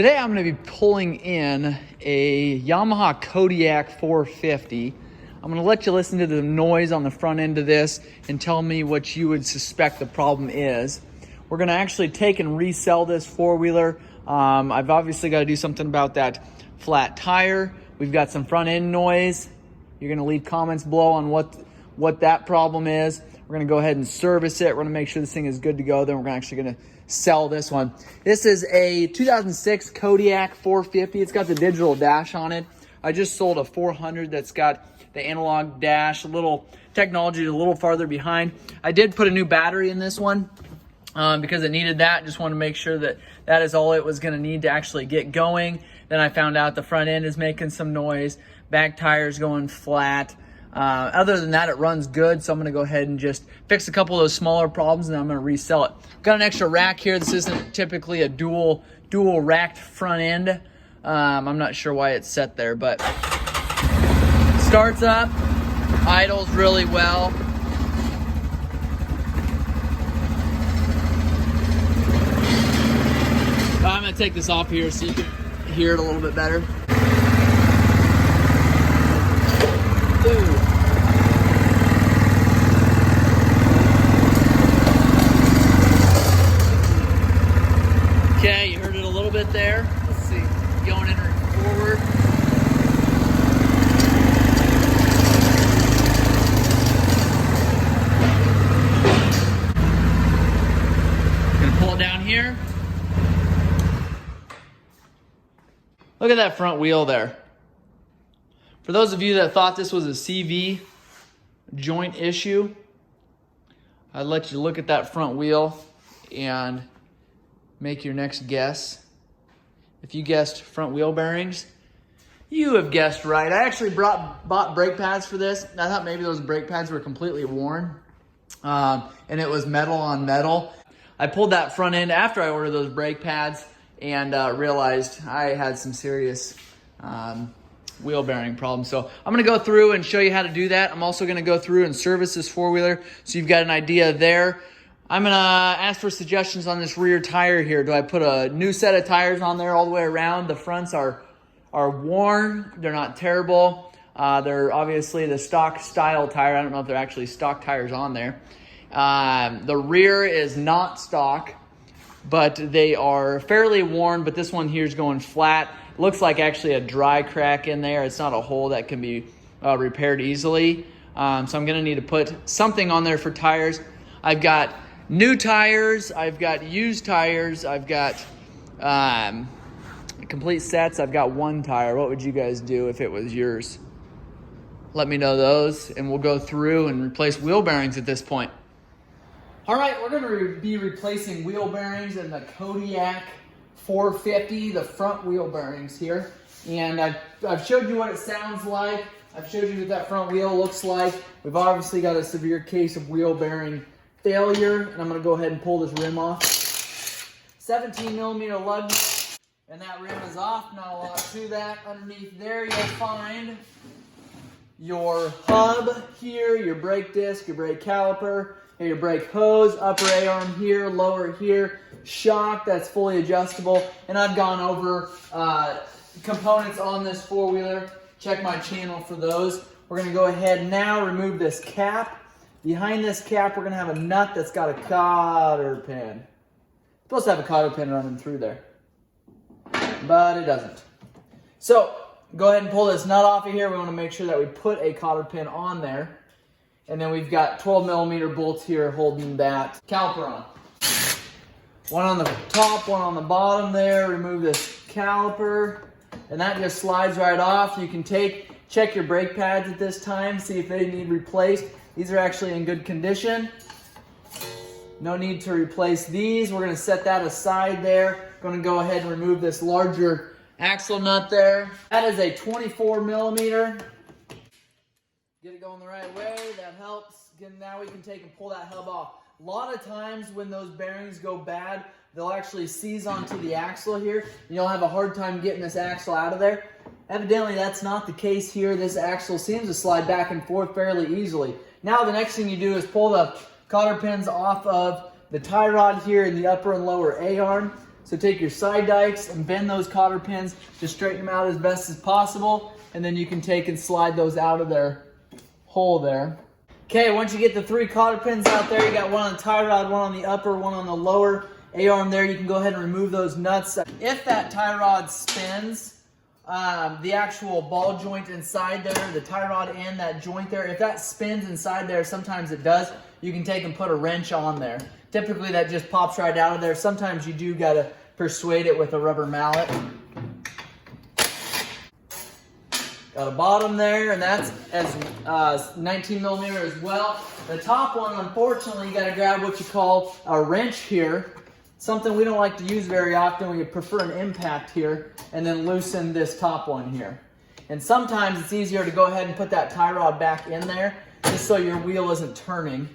Today I'm going to be pulling in a Yamaha Kodiak 450. I'm going to let you listen to the noise on the front end of this and tell me what you would suspect the problem is. We're going to actually take and resell this four-wheeler. I've obviously got to do something about that flat tire. We've got some front end noise. You're going to leave comments below on what that problem is. We're going to go ahead and service it. We're going to make sure this thing is good to go. Then we're actually going to sell this one. This is a 2006 Kodiak 450. It's got the digital dash on it. I just sold a 400 that's got the analog dash, a little technology a little farther behind. I did put a new battery in this one because it needed that. Just want to make sure that that is all it was going to need to actually get going. Then I found out the front end is making some noise. Back tire's going flat. Other than that, it runs good, so I'm going to go ahead and just fix a couple of those smaller problems, and then I'm going to resell it. Got an extra rack here. This isn't typically a dual racked front end. I'm not sure why it's set there, but starts up, idles really well. I'm going to take this off here so you can hear it a little bit better. Okay, you heard it a little bit there. Let's see, going in forward. Gonna pull it down here. Look at that front wheel there. For those of you that thought this was a CV joint issue, I'd let you look at that front wheel and make your next guess. If you guessed front wheel bearings, you have guessed right. I actually bought brake pads for this. I thought maybe those brake pads were completely worn, and it was metal on metal. I pulled that front end after I ordered those brake pads and realized I had some serious wheel bearing problems. So I'm going to go through and show you how to do that. I'm also going to go through and service this four-wheeler so you've got an idea there. I'm going to ask for suggestions on this rear tire here. Do I put a new set of tires on there all the way around? The fronts are worn. They're not terrible. They're obviously the stock style tire. I don't know if they're actually stock tires on there. The rear is not stock, but they are fairly worn, but this one here is going flat. It looks like actually a dry crack in there. It's not a hole that can be repaired easily. So I'm going to need to put something on there for tires. I've got new tires, I've got used tires, I've got complete sets, I've got one tire. What would you guys do if it was yours? Let me know those, and we'll go through and replace wheel bearings at this point. All right, we're going to be replacing wheel bearings in the Kodiak 450, the front wheel bearings here. And I've showed you what it sounds like. I've showed you what that front wheel looks like. We've obviously got a severe case of wheel bearing failure, and I'm going to go ahead and pull this rim off. 17 millimeter lug nut, and that rim is off. Not a lot to that. Underneath there you'll find your hub here, your brake disc, your brake caliper, your brake hose, upper A-arm here, lower here, shock that's fully adjustable. And I've gone over components on this four-wheeler. Check my channel for those. We're going to go ahead now, remove this cap. Behind this cap, we're going to have a nut that's got a cotter pin. It's supposed to have a cotter pin running through there, but it doesn't. So go ahead and pull this nut off of here. We want to make sure that we put a cotter pin on there. And then we've got 12 millimeter bolts here holding that caliper on. One on the top, one on the bottom there. Remove this caliper, and that just slides right off. You can check your brake pads at this time, see if they need replaced. These are actually in good condition. No need to replace these. We're going to set that aside there. Going to go ahead and remove this larger axle nut there. That is a 24 millimeter. Get it going the right way. That helps. Again, now we can take and pull that hub off. A lot of times when those bearings go bad, they'll actually seize onto the axle here, and you'll have a hard time getting this axle out of there. Evidently, that's not the case here. This axle seems to slide back and forth fairly easily. Now the next thing you do is pull the cotter pins off of the tie rod here in the upper and lower A-arm. So take your side dikes and bend those cotter pins, just straighten them out as best as possible, and then you can take and slide those out of their hole there. Okay, once you get the 3 cotter pins out there, you got one on the tie rod, one on the upper, one on the lower A-arm there. You can go ahead and remove those nuts. If that tie rod spins, the actual ball joint inside there, the tie rod and that joint there, if that spins inside there, sometimes it does, you can take and put a wrench on there. Typically that just pops right out of there. Sometimes you do gotta persuade it with a rubber mallet. Got a bottom there, and that's as 19 millimeter as well. The top one, unfortunately, you gotta grab what you call a wrench here. Something we don't like to use very often. We prefer an impact here, and then loosen this top one here. And sometimes it's easier to go ahead and put that tie rod back in there, just so your wheel isn't turning.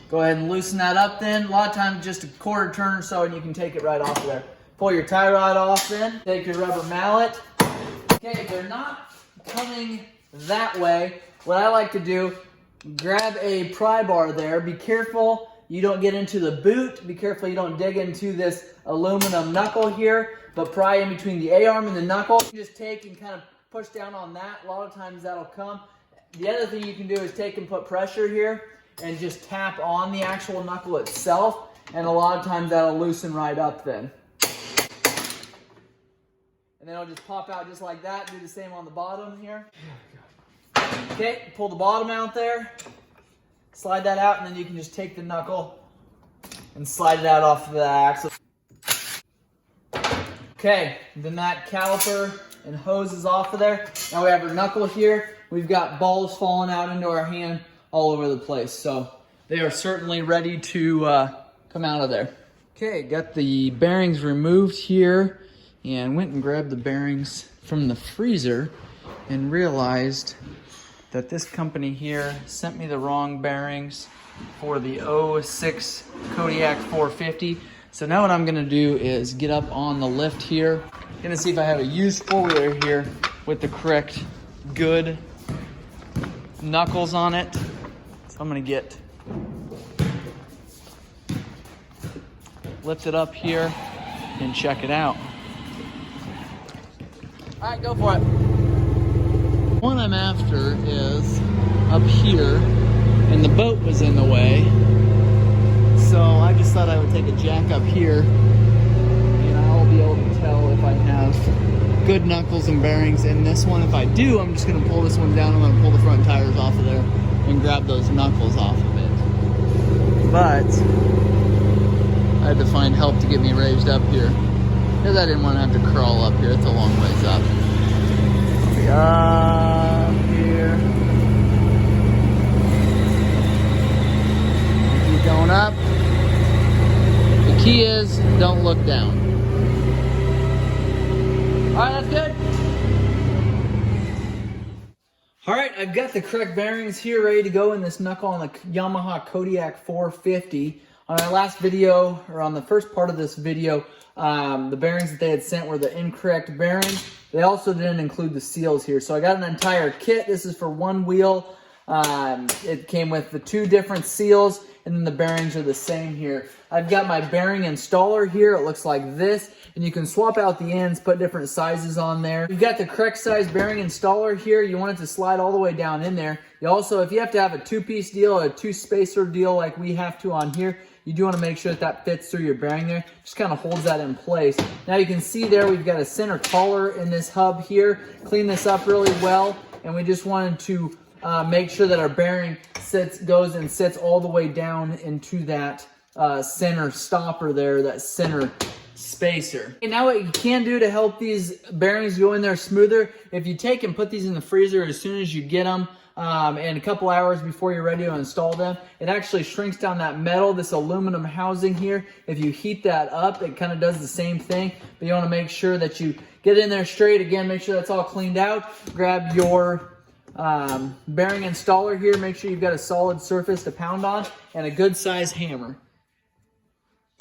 Go ahead and loosen that up then. A lot of times just a quarter turn or so, and you can take it right off of there. Pull your tie rod off then. Take your rubber mallet. Okay, they're not coming that way. What I like to do, grab a pry bar there. Be careful you don't get into the boot. Be careful you don't dig into this aluminum knuckle here, but pry in between the A-arm and the knuckle. Just take and kind of push down on that. A lot of times that'll come. The other thing you can do is take and put pressure here and just tap on the actual knuckle itself, and a lot of times that'll loosen right up then. And then it'll just pop out just like that. Do the same on the bottom here. Okay, pull the bottom out there. Slide that out, and then you can just take the knuckle and slide it out off of the axle. Okay, then that caliper and hose is off of there. Now we have our knuckle here. We've got balls falling out into our hand all over the place. So they are certainly ready to come out of there. Okay, got the bearings removed here, and went and grabbed the bearings from the freezer and realized that this company here sent me the wrong bearings for the 06 Kodiak 450. So now what I'm gonna do is get up on the lift here. Gonna see if I have a used four-wheeler here with the correct good knuckles on it. So I'm gonna lift it up here and check it out. All right, go for it. What I'm after is up here, and the boat was in the way. So I just thought I would take a jack up here, and I'll be able to tell if I have good knuckles and bearings in this one. If I do, I'm just gonna pull this one down. I'm gonna pull the front tires off of there and grab those knuckles off of it. But I had to find help to get me raised up here, because I didn't want to have to crawl up here. It's a long ways up. I'll be up here. Keep going up. The key is don't look down. All right, that's good. All right, I've got the correct bearings here ready to go in this knuckle on the Yamaha Kodiak 450. On our last video, or on the first part of this video, the bearings that they had sent were the incorrect bearings. They also didn't include the seals here. So I got an entire kit. This is for one wheel. It came with the 2 different seals, and then the bearings are the same here. I've got my bearing installer here. It looks like this, and you can swap out the ends, put different sizes on there. You've got the correct size bearing installer here. You want it to slide all the way down in there. You also, if you have to have a 2-piece deal or a 2-spacer deal like we have to on here, you do want to make sure that that fits through your bearing there. Just kind of holds that in place. Now you can see there we've got a center collar in this hub here. Clean this up really well, and we just wanted to make sure that our bearing goes and sits all the way down into that center stopper there, that center spacer. And now what you can do to help these bearings go in there smoother, if you take and put these in the freezer as soon as you get them, and a couple hours before you're ready to install them, it actually shrinks down that metal, this aluminum housing here. If you heat that up, it kind of does the same thing, but you want to make sure that you get in there straight. Again, make sure that's all cleaned out. Grab your bearing installer here. Make sure you've got a solid surface to pound on and a good size hammer.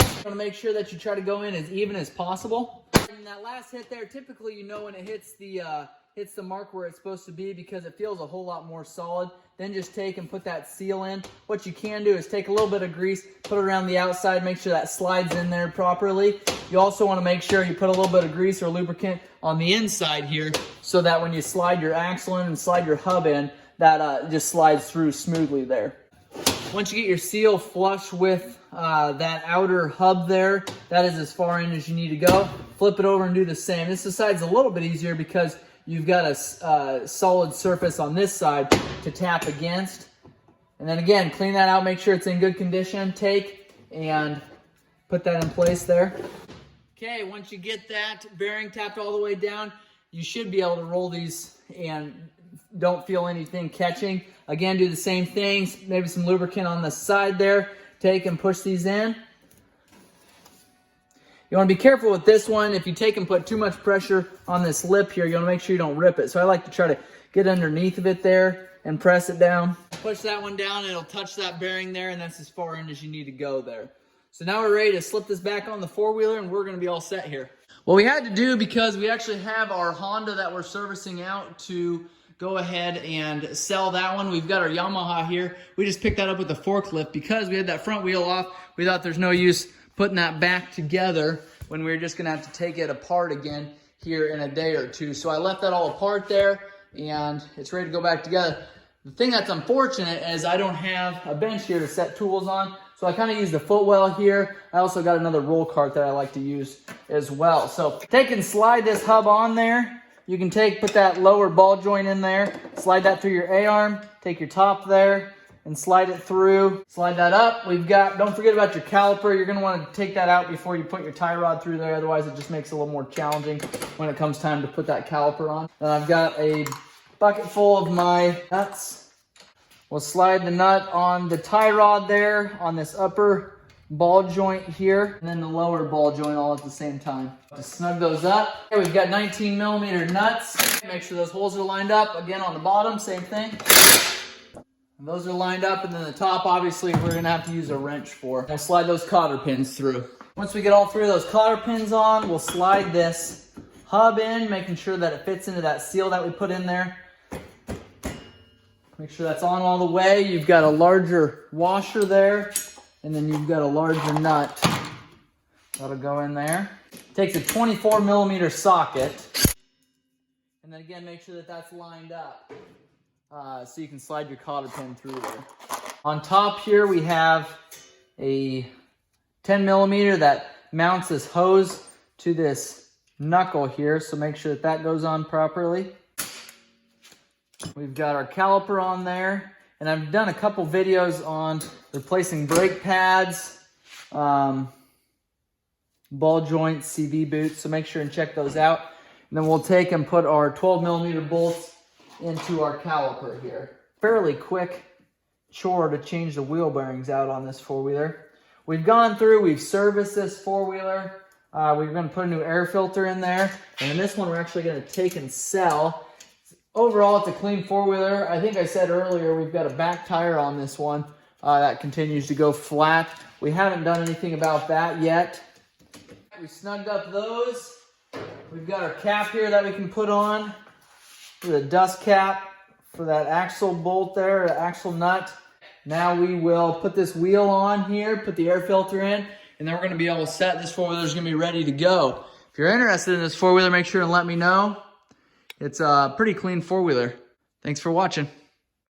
You want to make sure that you try to go in as even as possible. And that last hit there, typically you know when it hits the hits the mark where it's supposed to be because it feels a whole lot more solid. Then just take and put that seal in. What you can do is take a little bit of grease, put it around the outside, make sure that slides in there properly. You also want to make sure you put a little bit of grease or lubricant on the inside here so that when you slide your axle in and slide your hub in, that just slides through smoothly there. Once you get your seal flush with that outer hub there, that is as far in as you need to go. Flip it over and do the same. This side's a little bit easier because you've got a solid surface on this side to tap against. And then again, clean that out, make sure it's in good condition. Take and put that in place there. Okay, once you get that bearing tapped all the way down, you should be able to roll these and don't feel anything catching. Again, do the same things, maybe some lubricant on the side there. Take and push these in. You want to be careful with this one. If you take and put too much pressure on this lip here, you want to make sure you don't rip it. So I like to try to get underneath of it there and press it down. Push that one down, it'll touch that bearing there, and that's as far in as you need to go there. So now we're ready to slip this back on the four-wheeler, and we're going to be all set here. What we had to do, because we actually have our Honda that we're servicing out, to go ahead and sell that one. We've got our Yamaha here. We just picked that up with the forklift because we had that front wheel off. We thought there's no use putting that back together when we were just gonna have to take it apart again here in a day or two. So I left that all apart there and it's ready to go back together. The thing that's unfortunate is I don't have a bench here to set tools on. So I kind of use the footwell here. I also got another roll cart that I like to use as well. So take and slide this hub on there. You can put that lower ball joint in there, slide that through your A-arm, take your top there and slide it through. Slide that up. Don't forget about your caliper. You're gonna wanna take that out before you put your tie rod through there. Otherwise it just makes it a little more challenging when it comes time to put that caliper on. Then I've got a bucket full of my nuts. We'll slide the nut on the tie rod there on this upper ball joint here, and then the lower ball joint all at the same time. To snug those up. Okay, we've got 19mm nuts. Make sure those holes are lined up. Again, on the bottom, same thing. And those are lined up, and then the top, obviously, we're gonna have to use a wrench for. We'll slide those cotter pins through. Once we get all three of those cotter pins on, we'll slide this hub in, making sure that it fits into that seal that we put in there. Make sure that's on all the way. You've got a larger washer there, and then you've got a larger nut that'll go in there. Takes a 24mm socket, and then again, make sure that that's lined up so you can slide your cotter pin through there. On top here, we have a 10mm that mounts this hose to this knuckle here, so make sure that that goes on properly. We've got our caliper on there, and I've done a couple videos on replacing brake pads, ball joints, CV boots, so make sure and check those out. And then we'll take and put our 12mm bolts into our caliper here. Fairly quick chore to change the wheel bearings out on this four-wheeler. We've gone through, we've serviced this four-wheeler. We're going to put a new air filter in there, and in this one we're actually going to take and sell. Overall, it's a clean four-wheeler. I think I said earlier we've got a back tire on this one that continues to go flat. We haven't done anything about that yet. We snugged up those. We've got our cap here that we can put on with a dust cap for that axle bolt there, the axle nut. Now we will put this wheel on here, put the air filter in, and then we're going to be all set. This four-wheeler is going to be ready to go. If you're interested in this four-wheeler, make sure and let me know. It's a pretty clean four-wheeler. Thanks for watching.